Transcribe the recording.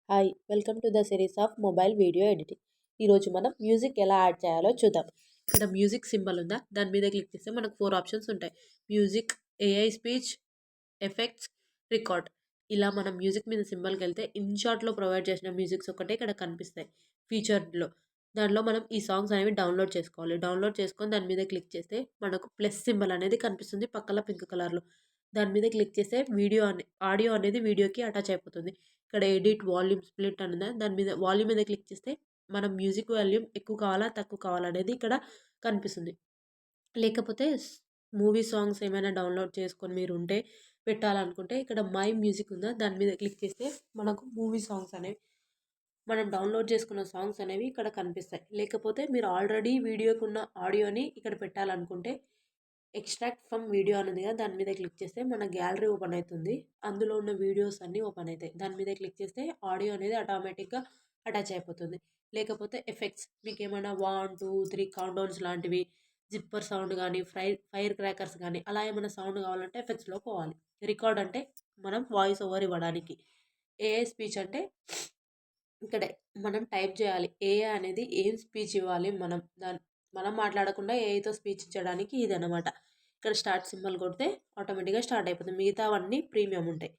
Hi welcome to the series of mobile video editing. ఈరోజు మనం music ఎలా add చేయాలో చూద్దాం. ఇక్కడ మ్యూజిక్ సింబల్ ఉందా, దాని మీద క్లిక్ చేస్తే మనకు 4 ఆప్షన్స్ ఉంటాయి. Music, AI speech, effects, record. ఇలా మనం మ్యూజిక్ మీద సింబల్కి వెళ్తే ఇన్షార్ట్లో ప్రొవైడ్ చేసిన మ్యూజిక్స్ ఒకటే ఇక్కడ కనిపిస్తాయి ఫీచర్లో. దానిలో మనం ఈ సాంగ్స్ అనేవి డౌన్లోడ్ చేసుకోవాలి. డౌన్లోడ్ చేసుకొని దాని మీద క్లిక్ చేస్తే మనకు ప్లస్ సింబల్ అనేది కనిపిస్తుంది పక్కన పింక్ కలర్లో. దాని మీద క్లిక్ చేస్తే ఆడియో అనేది వీడియోకి అటాచ్ అయిపోతుంది. ఇక్కడ ఎడిట్ వాల్యూమ్ స్ప్లిట్ అని దాని మీద వాల్యూమ్ మీద క్లిక్ చేస్తే మనం మ్యూజిక్ వాల్యూమ్ ఎక్కువ కావాలా తక్కువ కావాలా అనేది ఇక్కడ కనిపిస్తుంది. లేకపోతే మూవీ సాంగ్స్ ఏమైనా డౌన్లోడ్ చేసుకొని మీరు ఉంటే పెట్టాలనుకుంటే ఇక్కడ మై మ్యూజిక్ ఉందా, దాని మీద క్లిక్ చేస్తే మనకు మూవీ సాంగ్స్ అనేవి మనం డౌన్లోడ్ చేసుకున్న సాంగ్స్ అనేవి ఇక్కడ కనిపిస్తాయి. లేకపోతే మీరు ఆల్రెడీ వీడియోకున్న ఆడియోని ఇక్కడ పెట్టాలనుకుంటే ఎక్స్ట్రాక్ట్ ఫ్రమ్ వీడియో అనేది కదా, దాని మీద క్లిక్ చేస్తే మన గ్యాలరీ ఓపెన్ అవుతుంది. అందులో ఉన్న వీడియోస్ అన్నీ ఓపెన్ అవుతాయి. దాని మీద క్లిక్ చేస్తే ఆడియో అనేది ఆటోమేటిక్గా అటాచ్ అయిపోతుంది. లేకపోతే ఎఫెక్ట్స్, మీకు ఏమైనా 1, 2, 3 కౌంట్ లాంటివి, జిప్పర్ సౌండ్ కానీ, ఫైర్ క్రాకర్స్ కానీ అలా ఏమైనా సౌండ్ కావాలంటే ఎఫెక్ట్స్లో పోవాలి. రికార్డ్ అంటే మనం వాయిస్ ఓవర్ ఇవ్వడానికి. ఏఐ స్పీచ్ అంటే ఇక్కడ మనం టైప్ చేయాలి. ఏఐ అనేది ఏం స్పీచ్ ఇవ్వాలి, మనం మాట్లాడకుండా ఏఐతో స్పీచ్ ఇచ్చడానికి ఇదనమాట. ఇక్కడ స్టార్ట్ సింబల్ కొడితే ఆటోమేటిక్గా స్టార్ట్ అయిపోతుంది. మిగతావన్నీ ప్రీమియం ఉంటాయి.